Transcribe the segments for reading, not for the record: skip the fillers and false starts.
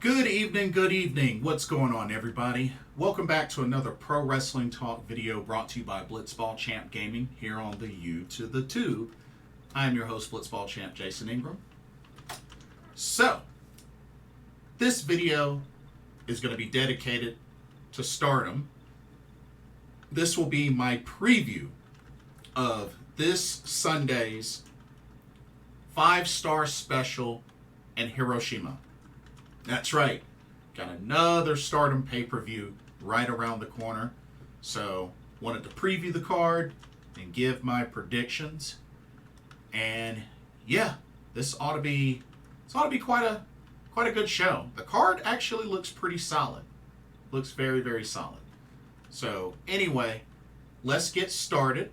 Good evening. What's going on, everybody? Welcome back to another Pro Wrestling Talk video brought to you by Blitzball Champ Gaming here on the U to the Tube. I am your host, Blitzball Champ Jason Ingram. So, this video is going to be dedicated to Stardom. This will be my preview of this Sunday's 5-star special in Hiroshima. That's right. Got another Stardom pay-per-view right around the corner. So, wanted to preview the card and give my predictions. And yeah, this ought to be quite a good show. The card actually looks pretty solid. Looks very, very solid. So, anyway, let's get started.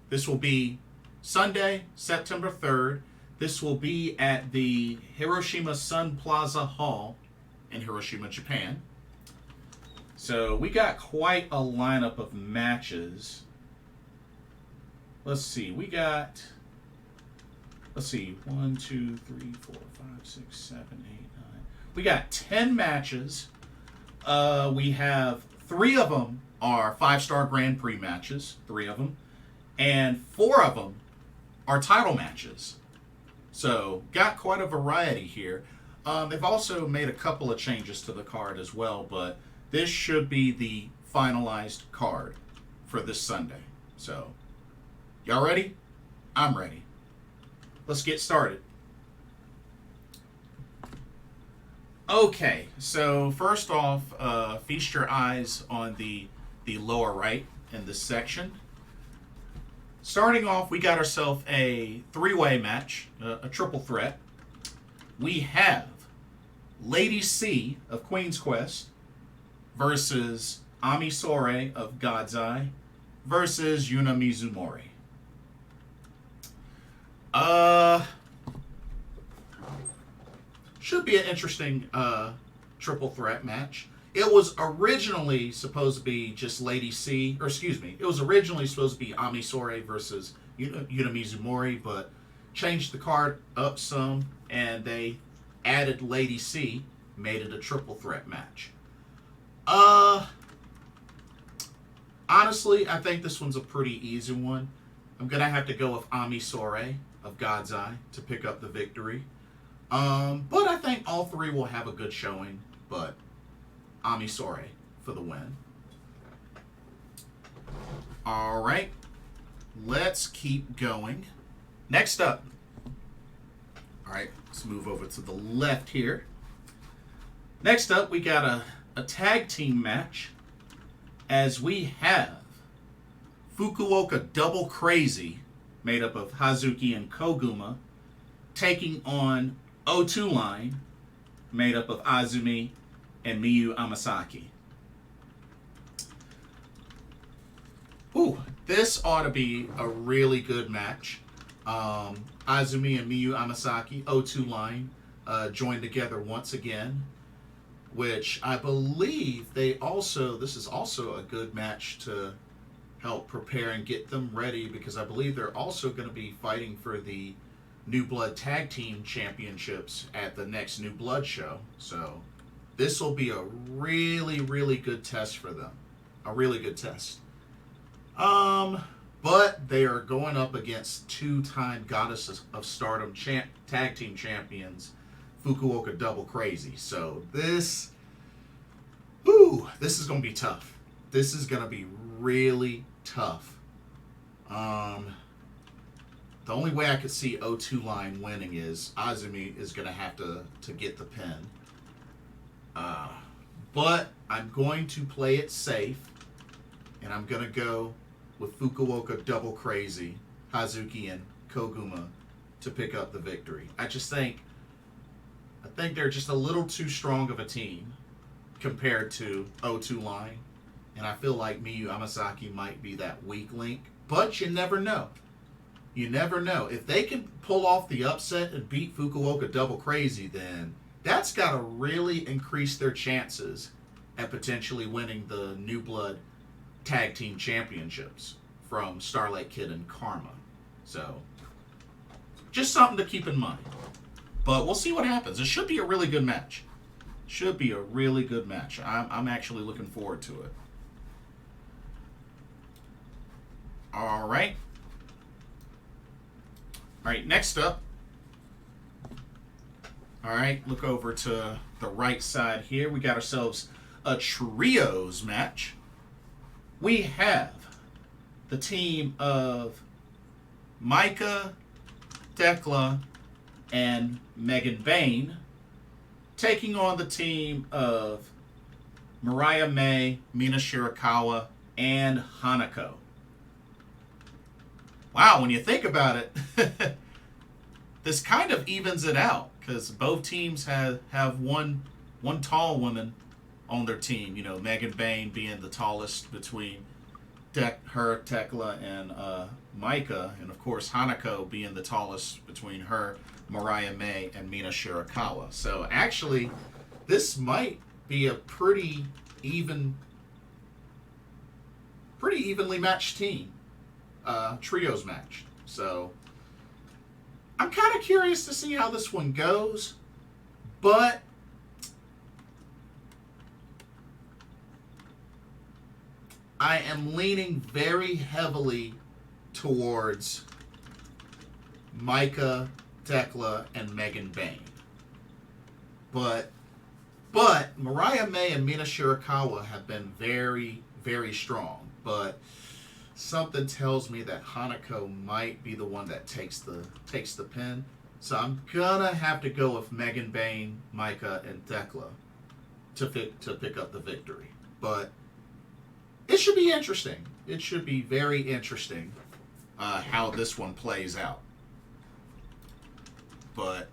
This will be Sunday, September 3rd. This will be at the Hiroshima Sun Plaza Hall in Hiroshima, Japan. So we got quite a lineup of matches. Let's see. 1, 2, 3, 4, 5, 6, 7, 8, 9. We got 10 matches. We have 3 of them are 5-star Grand Prix matches. 3 of them. And 4 of them are title matches. So, got quite a variety here. They've also made a couple of changes to the card as well, but this should be the finalized card for this Sunday. So, y'all ready? I'm ready. Let's get started. Okay, so first off, feast your eyes on the lower right in this section. Starting off, we got ourselves a 3-way match, a triple threat. We have Lady C of Queen's Quest versus Sourei of God's Eye versus Yuna Mizumori. Should be an interesting triple threat match. It was originally supposed to be just Lady C, or excuse me, it was originally supposed to be Sourei versus Yuna Mizumori, but changed the card up some, and they added Lady C, made it a triple threat match. Honestly, I think this one's a pretty easy one. I'm going to have to go with Sourei of God's Eye to pick up the victory. But I think all 3 will have a good showing, but Sourei for the win. Alright, let's keep going. Next up, alright, let's move over to the left here. Next up, we got a tag team match as we have Fukuoka Double Crazy, made up of Hazuki and Koguma, taking on O2 Line, made up of Azumi and Miyu Amasaki. Ooh, this ought to be a really good match. Azumi and Miyu Amasaki, O2 Line, joined together once again, which I believe this is also a good match to help prepare and get them ready, because I believe they're also going to be fighting for the New Blood Tag Team Championships at the next New Blood show. So this will be a really, really good test for them. A really good test. But they are going up against 2-time Goddess of Stardom Tag Team Champions, Fukuoka Double Crazy. So this is going to be tough. This is going to be really tough. The only way I could see O2 Line winning is Azumi is going to have to get the pin. But I'm going to play it safe, and I'm going to go with Fukuoka Double Crazy, Hazuki, and Koguma to pick up the victory. I think they're just a little too strong of a team compared to O2 Line, and I feel like Miyu Amasaki might be that weak link, but you never know. You never know. If they can pull off the upset and beat Fukuoka Double Crazy, then that's got to really increase their chances at potentially winning the New Blood Tag Team Championships from Starlight Kid and Karma. So, just something to keep in mind. But we'll see what happens. It should be a really good match. Should be a really good match. I'm actually looking forward to it. All right. All right, next up. All right, look over to the right side here. We got ourselves a trios match. We have the team of Maika, Thekla, and Bayne taking on the team of Mariah, Mina, Shirakawa, and HANAKO. Wow, when you think about it, this kind of evens it out because both teams have one tall woman on their team. You know, Bayne being the tallest between her, Thekla, and Maika, and of course HANAKO being the tallest between her, Mariah, and Mina Shirakawa. So actually, this might be a pretty evenly matched team, trios match. So I'm kind of curious to see how this one goes, but I am leaning very heavily towards Maika, Thekla, and Bayne. But Mariah and Mina Shirakawa have been very, very strong. But something tells me that HANAKO might be the one that takes the pin. So I'm gonna have to go with Bayne, Maika, and Thekla to pick up the victory. But it should be interesting. It should be very interesting how this one plays out. But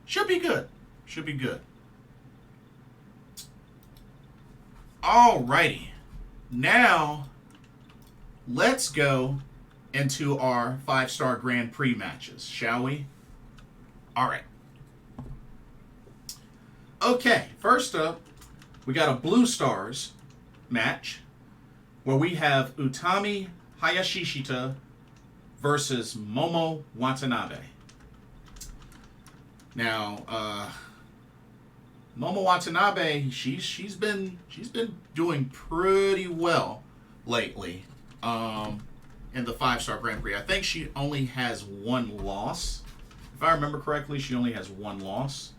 should be good. Should be good. Alrighty. Now, let's go into our 5-star Grand Prix matches, shall we? Alright. Okay, first up, we got a Blue Stars match where we have Utami Hayashishita versus Momo Watanabe. Now, Momo Watanabe, she's been doing pretty well lately in the 5-star Grand Prix. I think she only has one loss. If I remember correctly, she only has one loss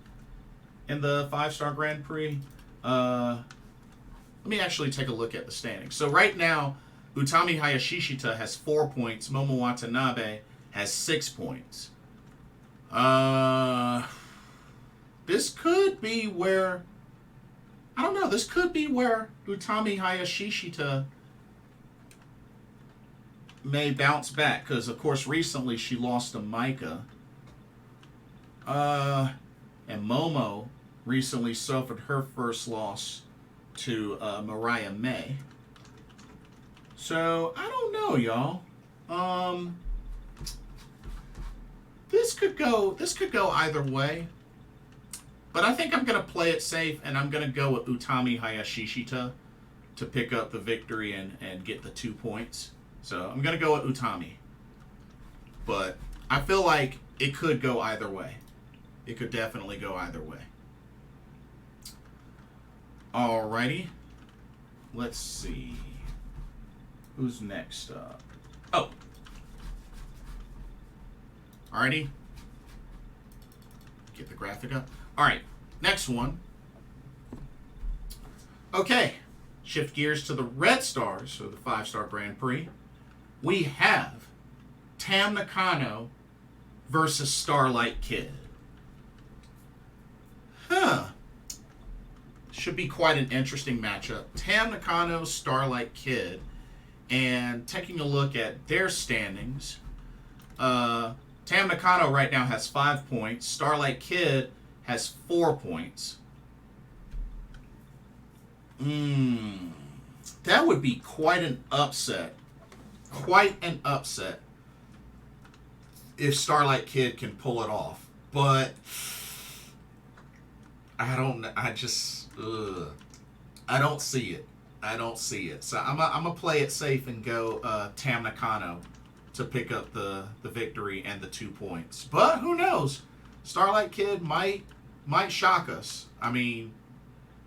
in the 5-star Grand Prix. Let me actually take a look at the standings. So right now, Utami Hayashishita has 4 points. Momo Watanabe has 6 points. This could be where, I don't know, this could be where Utami Hayashishita may bounce back. Because, of course, recently she lost to Maika. And Momo recently suffered her first loss to Mariah. So, I don't know, y'all. This could go either way. But I think I'm going to play it safe, and I'm going to go with Utami Hayashishita to pick up the victory and get the 2 points. So I'm going to go with Utami. But I feel like it could go either way. It could definitely go either way. Alrighty. Let's see. Who's next up? Oh. Alrighty. Get the graphic up. Alright. Next one. Okay. Shift gears to the Red Stars, so the 5-star Grand Prix. We have Nakano versus Starlight Kid. Should be quite an interesting matchup. Nakano, Starlight Kid. And taking a look at their standings, Nakano right now has 5 points. Starlight Kid has 4 points. That would be quite an upset. Quite an upset if Starlight Kid can pull it off. But I don't see it. So I'm gonna play it safe and go Nakano to pick up the victory and the 2 points. But who knows? Starlight Kid might shock us. I mean,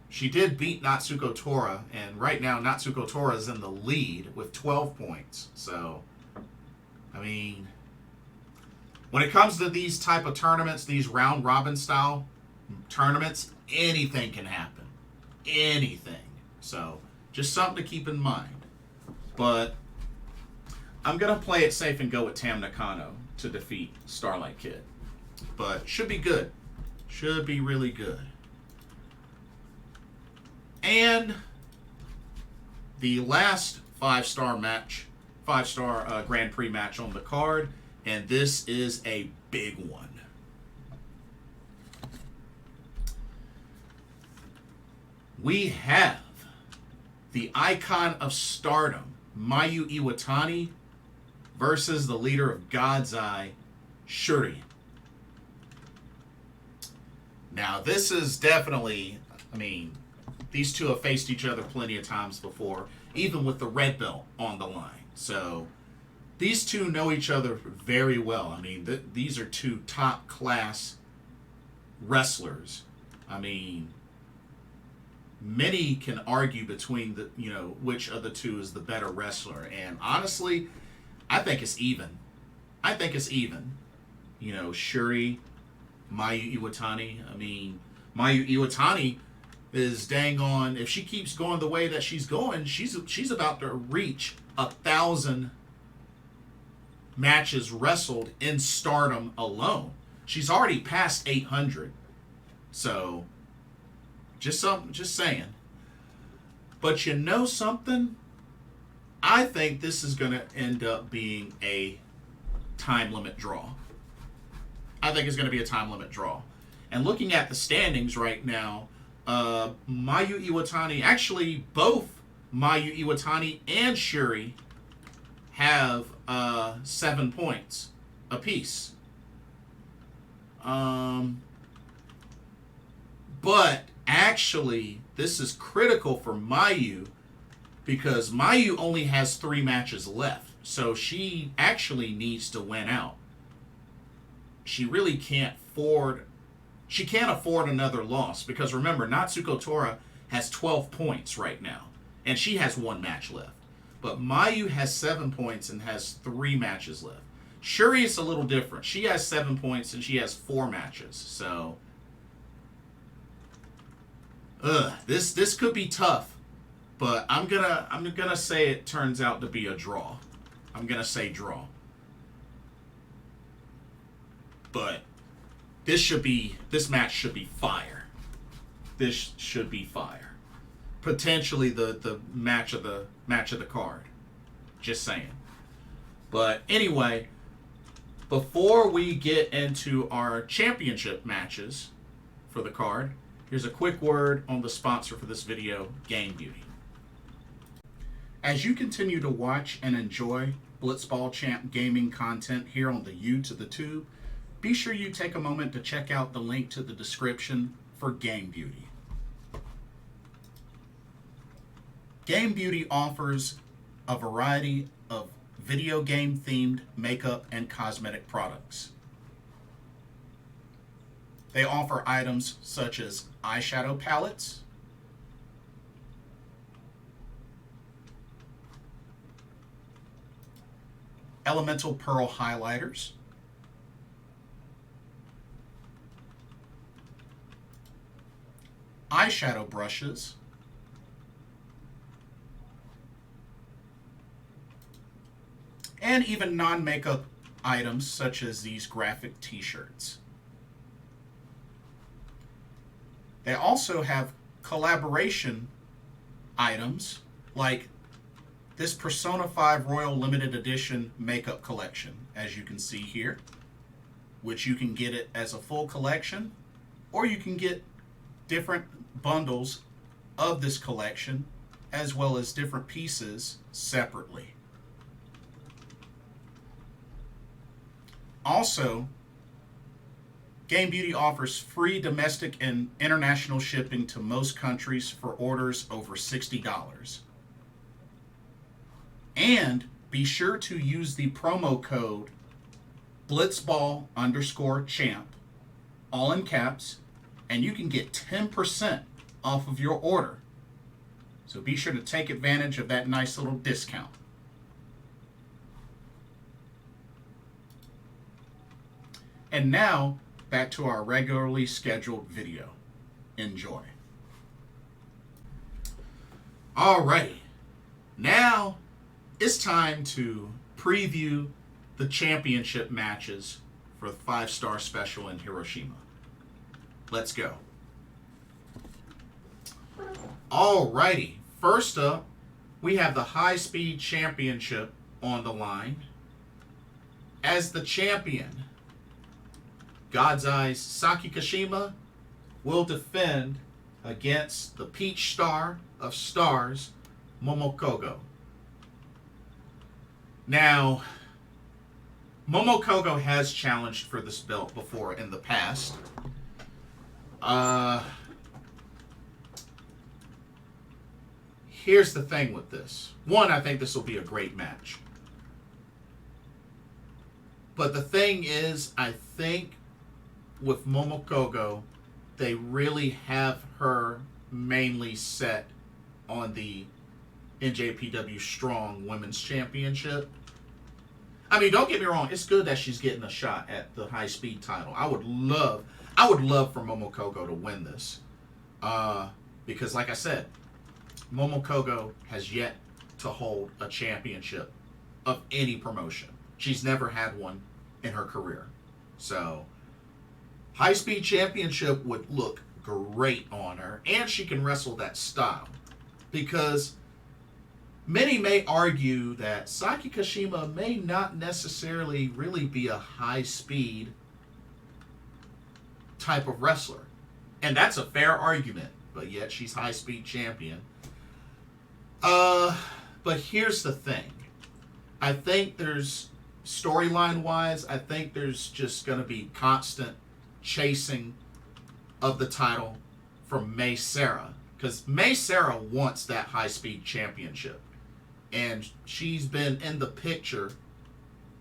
she did beat Natsuko Tora, and right now Natsuko Tora is in the lead with 12 points. So, I mean, when it comes to these type of tournaments, these round robin style tournaments, anything can happen. Anything. So, just something to keep in mind. But I'm going to play it safe and go with Tam Nakano to defeat Starlight Kid. But should be good. Should be really good. And the last 5-star match, 5-star Grand Prix match on the card, and this is a big one. We have the icon of Stardom, Mayu Iwatani, versus the leader of God's Eye, Syuri. Now, this is definitely, I mean, these two have faced each other plenty of times before, even with the red belt on the line. So, these two know each other very well. I mean, these are two top-class wrestlers. I mean, many can argue between the, which of the two is the better wrestler. And honestly, I think it's even. Syuri, Mayu Iwatani. I mean, Mayu Iwatani is dang on. If she keeps going the way that she's going, she's about to reach 1,000 matches wrestled in Stardom alone. She's already past 800. So, just saying. But you know something? I think this is going to end up being a time limit draw. I think it's going to be a time limit draw. And looking at the standings right now, Mayu Iwatani, actually both Mayu Iwatani and Syuri have 7 points apiece. But actually, this is critical for Mayu because Mayu only has 3 matches left. So she actually needs to win out. She really can't afford another loss because remember, Natsuko Tora has 12 points right now and she has 1 match left. But Mayu has 7 points and has 3 matches left. Syuri is a little different. She has 7 points and she has 4 matches. So this could be tough, but I'm gonna say it turns out to be a draw. I'm gonna say draw. But this match should be fire. This should be fire. Potentially the match of the card. Just saying. But anyway, before we get into our championship matches for the card, here's a quick word on the sponsor for this video, Game Beauty. As you continue to watch and enjoy Blitzball Champ gaming content here on the U to the Tube, be sure you take a moment to check out the link to the description for Game Beauty. Game Beauty offers a variety of video game themed makeup and cosmetic products. They offer items such as eyeshadow palettes, elemental pearl highlighters, eyeshadow brushes, and even non-makeup items such as these graphic t-shirts. They also have collaboration items like this Persona 5 Royal Limited Edition makeup collection, as you can see here, which you can get it as a full collection, or you can get different bundles of this collection as well as different pieces separately. Also, Game Beauty offers free domestic and international shipping to most countries for orders over $60. And be sure to use the promo code blitzball_champ, all in caps, and you can get 10% off of your order. So be sure to take advantage of that nice little discount. And now, back to our regularly scheduled video. Enjoy. Alrighty, now it's time to preview the championship matches for the 5-Star Special in Hiroshima. Let's go. Alrighty, first up, we have the High Speed Championship on the line. As the champion, God's Eyes Saki Kashima will defend against the Peach Star of Stars, Momo Kohgo. Now, Momo Kohgo has challenged for this belt before in the past. Here's the thing with this. One, I think this will be a great match. But the thing is, I think with Momo Kohgo, they really have her mainly set on the NJPW Strong Women's Championship. I mean, don't get me wrong, it's good that she's getting a shot at the high speed title. I would love for Momo Kohgo to win this. Because like I said, Momo Kohgo has yet to hold a championship of any promotion. She's never had one in her career. So, high speed championship would look great on her, and she can wrestle that style. Because many may argue that Saki Kashima may not necessarily really be a high speed type of wrestler. And that's a fair argument, but yet she's high speed champion. But here's the thing. I think there's, storyline wise, I think there's just going to be constant chasing of the title from Mei Seira. Because Mei Seira wants that high speed championship. And she's been in the picture,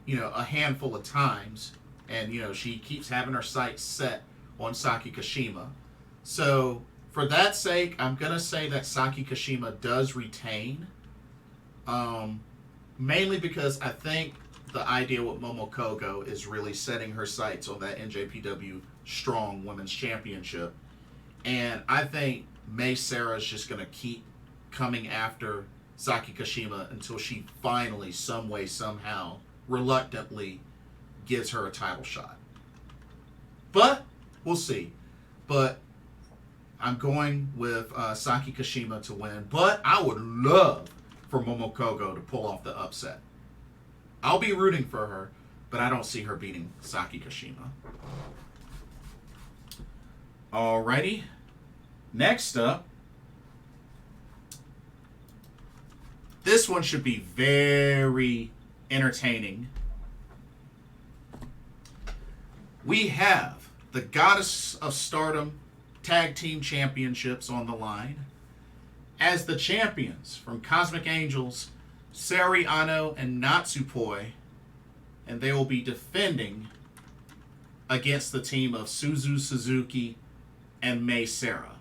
a handful of times. And, she keeps having her sights set on Saki Kashima. So, for that sake, I'm going to say that Saki Kashima does retain. Mainly because I think the idea with Momo Kohgo is really setting her sights on that NJPW Strong Women's Championship. And I think Mei Seira is just going to keep coming after Saki Kashima until she finally, some way, somehow, reluctantly gives her a title shot. But, we'll see. But I'm going with Saki Kashima to win. But I would love for Momo Kohgo to pull off the upset. I'll be rooting for her, but I don't see her beating Saki Kashima. Alrighty. Next up, this one should be very entertaining. We have the Goddess of Stardom Tag Team Championships on the line. As the champions from Cosmic Angels, Saori Ano and Natsupoi, and they will be defending against the team of Suzu Suzuki and Mei Seira.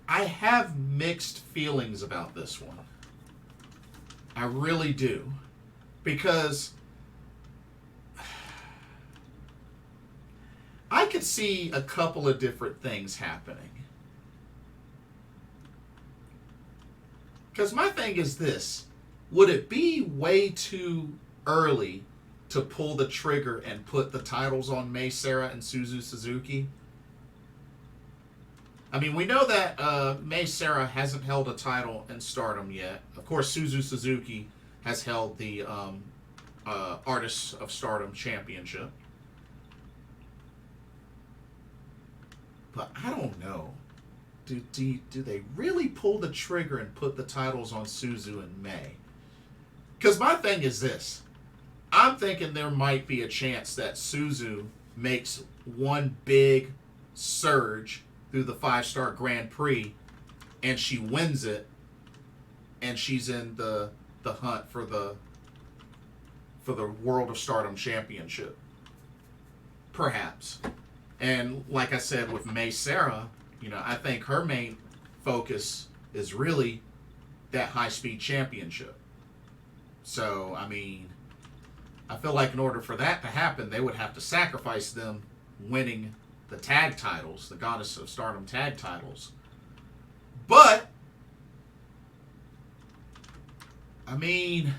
I have mixed feelings about this one. I really do. Because I could see a couple of different things happening. Because my thing is this. Would it be way too early to pull the trigger and put the titles on Mei Seira and Suzu Suzuki? I mean, we know that Mei Seira hasn't held a title in Stardom yet. Of course, Suzu Suzuki has held the Artists of Stardom Championship. But I don't know. Do they really pull the trigger and put the titles on Suzu and Mei? Because my thing is this. I'm thinking there might be a chance that Suzu makes one big surge through the 5-star Grand Prix and she wins it, and she's in the hunt for the World of Stardom Championship. Perhaps. And like I said with May Sarah, you know, I think her main focus is really that high-speed championship. So, I mean, I feel like in order for that to happen, they would have to sacrifice them winning the tag titles, the Goddess of Stardom tag titles. But, I mean,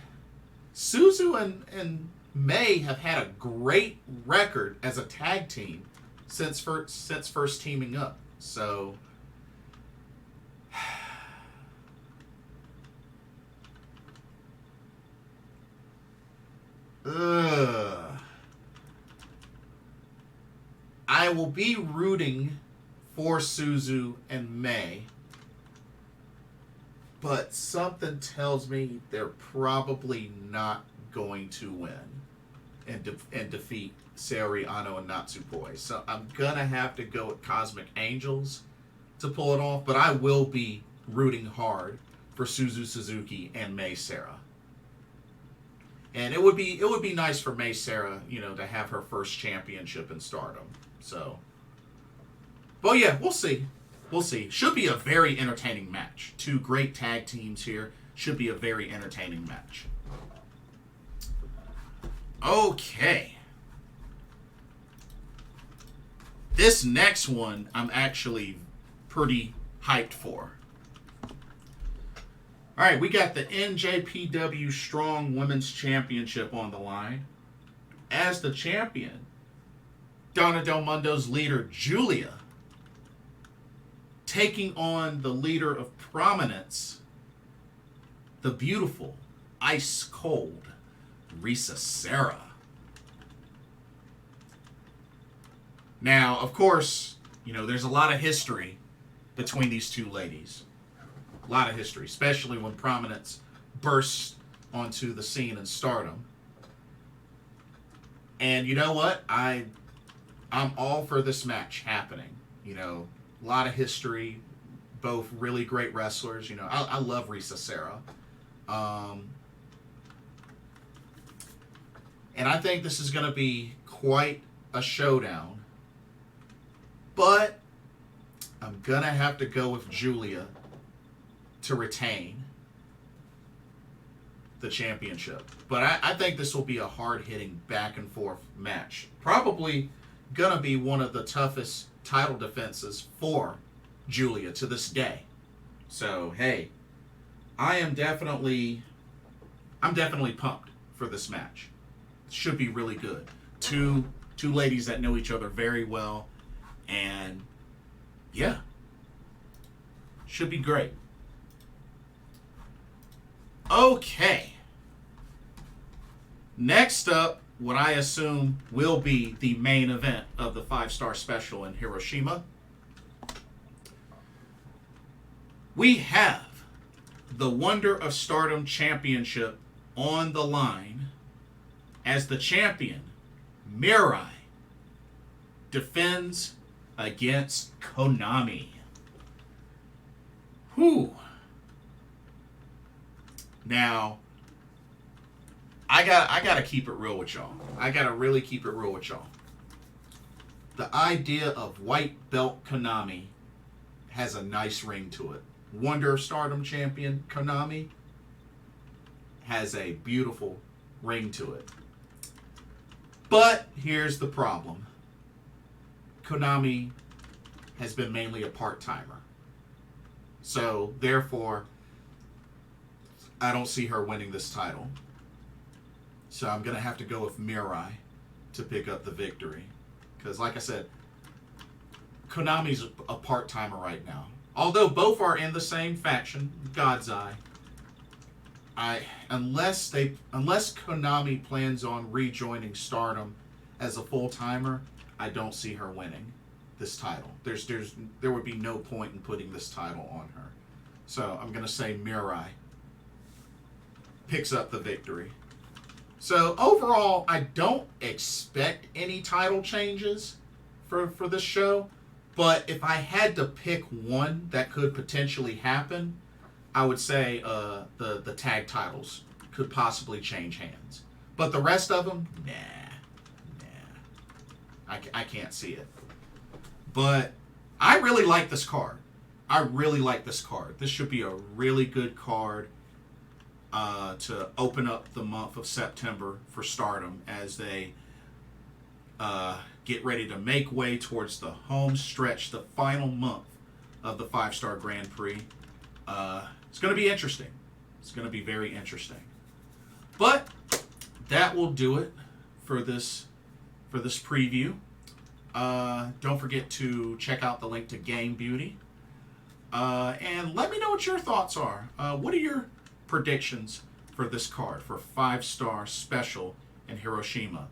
Suzu and May have had a great record as a tag team since first teaming up. So, I will be rooting for Suzu and May, but something tells me they're probably not going to win and defeat Saori, Ano, and Natsupoi. So I'm going to have to go with Cosmic Angels to pull it off, but I will be rooting hard for Suzu Suzuki and May Sarah. And it would be nice for May Sarah, you know, to have her first championship in Stardom. So, but yeah, we'll see. We'll see. Should be a very entertaining match. Two great tag teams here. Should be a very entertaining match. Okay. This next one I'm actually pretty hyped for. All right, we got the NJPW Strong Women's Championship on the line. As the champion, Donna Del Mundo's leader, Julia, taking on the leader of Prominence, the beautiful, ice-cold Risa Sera. Now, of course, you know, there's a lot of history between these two ladies. A lot of history, especially when Prominence burst onto the scene in Stardom. And you know what? I'm all for this match happening. You know, a lot of history, both really great wrestlers. You know, I love Risa Sera. And I think this is going to be quite a showdown. But I'm going to have to go with Julia to retain the championship. But I think this will be a hard-hitting back-and-forth match. Probably going to be one of the toughest title defenses for Julia to this day. So, hey, I'm definitely pumped for this match. It should be really good. Two ladies that know each other very well. And, yeah, should be great. Okay. Next up, what I assume will be the main event of the 5-star special in Hiroshima. We have the Wonder of Stardom Championship on the line as the champion, Mirai, defends against Konami. Whew. Now, I gotta keep it real with y'all. I gotta really keep it real with y'all. The idea of white belt Konami has a nice ring to it. Wonder of Stardom champion Konami has a beautiful ring to it. But here's the problem. Konami has been mainly a part-timer. So, therefore, I don't see her winning this title. So I'm going to have to go with Mirai to pick up the victory. Because, like I said, Konami's a part-timer right now. Although both are in the same faction, God's Eye, unless Konami plans on rejoining Stardom as a full-timer, I don't see her winning this title. There would be no point in putting this title on her. So I'm going to say Mirai picks up the victory. So overall, I don't expect any title changes for this show. But if I had to pick one that could potentially happen, I would say the tag titles could possibly change hands. But the rest of them, nah. I can't see it. But I really like this card. This should be a really good card to open up the month of September for Stardom as they get ready to make way towards the home stretch, the final month of the 5-Star Grand Prix. It's going to be interesting. It's going to be very interesting. But that will do it for this preview. Don't forget to check out the link to Game Beauty. And let me know what your thoughts are. What are your predictions for this card for 5-Star Special in Hiroshima?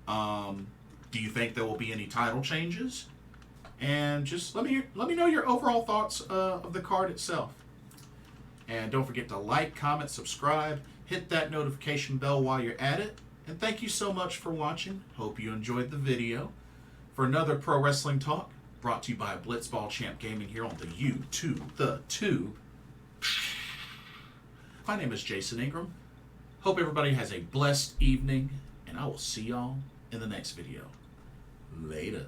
Do you think there will be any title changes? And just let me know your overall thoughts of the card itself. And don't forget to like, comment, subscribe, hit that notification bell while you're at it. And thank you so much for watching. Hope you enjoyed the video. For another Pro Wrestling Talk, brought to you by Blitzball Champ Gaming here on the U2, the Tube. My name is Jason Ingram. Hope everybody has a blessed evening, and I will see y'all in the next video. Later.